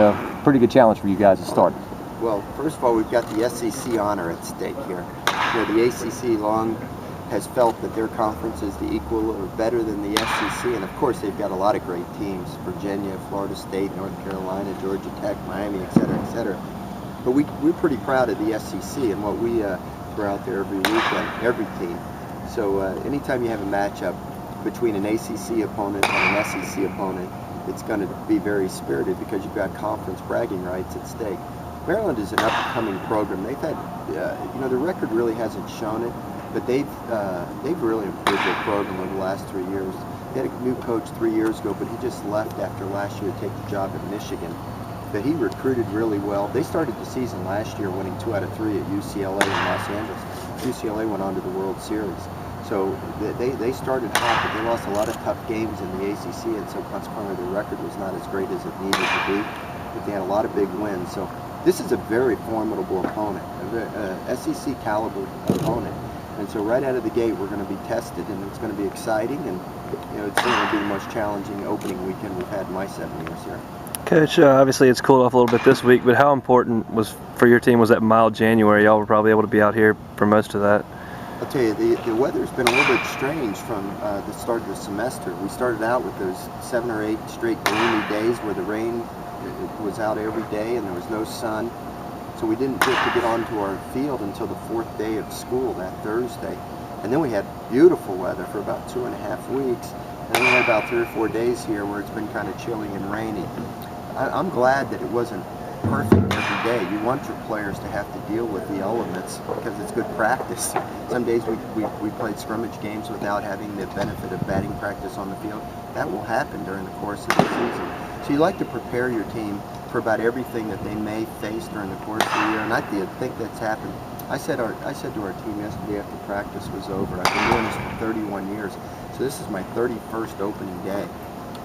A pretty good challenge for you guys to start. Well, first of all, we've got the SEC honor at stake here. The ACC long has felt that their conference is the equal or better than the SEC, and of course they've got a lot of great teams: Virginia, Florida State, North Carolina, Georgia Tech, Miami, et cetera, et cetera. But we're pretty proud of the SEC and what we throw out there every weekend, every team. So anytime you have a matchup between an ACC opponent and an SEC opponent, it's going to be very spirited because you've got conference bragging rights at stake. Maryland is an up-and-coming program. They've had, the record really hasn't shown it, but they've really improved their program over the last 3 years. They had a new coach 3 years ago, but he just left after last year to take the job at Michigan. But he recruited really well. They started the season last year winning 2 out of 3 at UCLA in Los Angeles. UCLA went on to the World Series. So they started hot, but they lost a lot of tough games in the ACC, and so consequently their record was not as great as it needed to be. But they had a lot of big wins. So this is a very formidable opponent, a SEC caliber opponent. And so right out of the gate we're going to be tested, and it's going to be exciting, and it's going to be the most challenging opening weekend we've had in my 7 years here. Coach, obviously it's cooled off a little bit this week, but how important was for your team was that mild January? Y'all were probably able to be out here for most of that. I'll tell you, the weather's been a little bit strange from the start of the semester. We started out with those 7 or 8 straight gloomy days where the rain was out every day and there was no sun. So we didn't get to get onto our field until the 4th day of school that Thursday. And then we had beautiful weather for about 2.5 weeks. And then we had about 3 or 4 days here where it's been kind of chilly and rainy. I'm glad that it wasn't perfect every day. You want your players to have to deal with the elements because it's good practice. Some days we played scrimmage games without having the benefit of batting practice on the field. That will happen during the course of the season. So you like to prepare your team for about everything that they may face during the course of the year, and I think that's happened. I said to our team yesterday after practice was over, I've been doing this for 31 years, so this is my 31st opening day.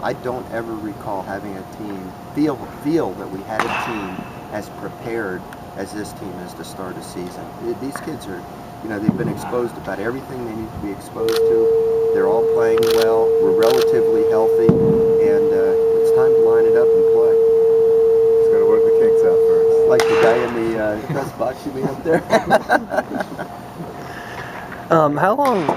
I don't ever recall having a team feel that we had a team as prepared as this team is to start a season. These kids are, they've been exposed to about everything they need to be exposed to. They're all playing well. We're relatively healthy, and it's time to line it up and play. Just got to work the kinks out first. Like the guy in the press box, you mean up there? How long?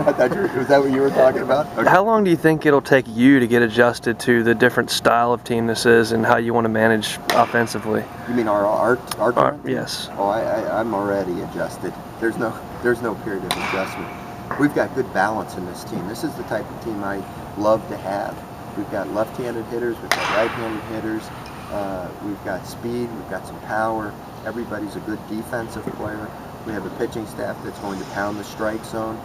Was that what you were talking about? Okay. How long do you think it'll take you to get adjusted to the different style of team this is and how you want to manage offensively? You mean our team? Yes. Oh, I'm already adjusted. There's no period of adjustment. We've got good balance in this team. This is the type of team I love to have. We've got left-handed hitters. We've got right-handed hitters. We've got speed. We've got some power. Everybody's a good defensive player. We have a pitching staff that's going to pound the strike zone.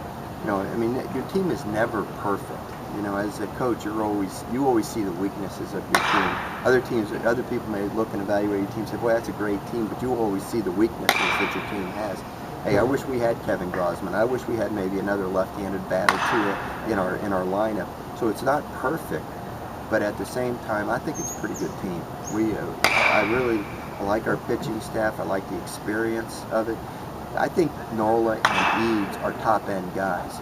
Your team is never perfect. As a coach, you always see the weaknesses of your team. Other people may look and evaluate your team and say, boy, that's a great team, but you always see the weaknesses that your team has. Hey, I wish we had Kevin Grossman. I wish we had maybe another left-handed batter too in our lineup. So it's not perfect, but at the same time, I think it's a pretty good team. I like our pitching staff. I like the experience of it. I think Nola and Eads are top-end guys.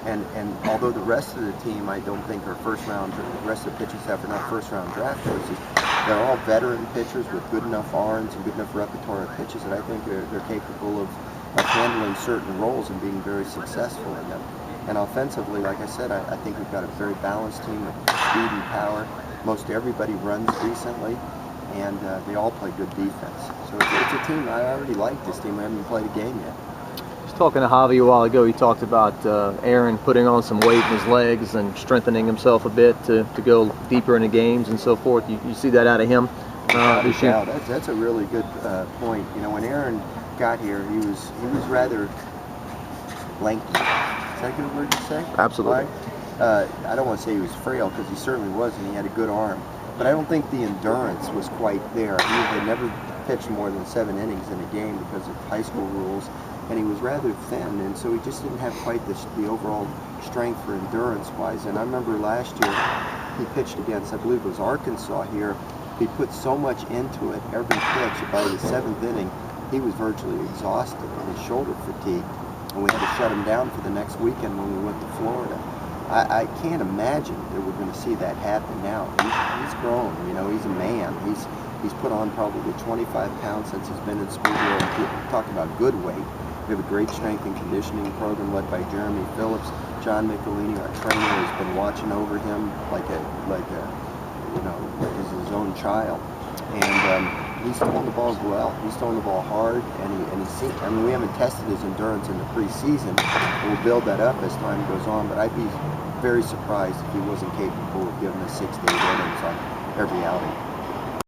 And although the rest of the team I don't think are the rest of the pitching staff are not first-round draft choices, they're all veteran pitchers with good enough arms and good enough repertoire of pitches that I think they're capable of handling certain roles and being very successful in them. And offensively, like I said, I think we've got a very balanced team with speed and power. Most everybody runs decently, and they all play good defense. So it's a team. I already like this team. I haven't played a game yet. Just talking to Javi a while ago, he talked about Aaron putting on some weight in his legs and strengthening himself a bit to go deeper into games and so forth. You see that out of him this year? That's a really good point. When Aaron got here, he was rather lanky. Is that a good word to say? Absolutely. I don't want to say he was frail because he certainly was, and he had a good arm. But I don't think the endurance was quite there. He had never pitched more than 7 innings in a game because of high school rules, and he was rather thin, and so he just didn't have quite the overall strength for endurance-wise. And I remember last year he pitched against, I believe it was Arkansas here. He put so much into it every pitch. By the 7th inning, he was virtually exhausted and his shoulder fatigued, and we had to shut him down for the next weekend when we went to Florida. I can't imagine that we're going to see that happen now. He's grown, he's a man. He's put on probably 25 pounds since he's been in school here. Talk about good weight. We have a great strength and conditioning program led by Jeremy Phillips. John Michelini, our trainer, has been watching over him like he's his own child. And he's throwing the ball well. He's throwing the ball hard, I mean, we haven't tested his endurance in the preseason. We'll build that up as time goes on, but I'd be very surprised if he wasn't capable of giving us 6 to 8 innings on every outing.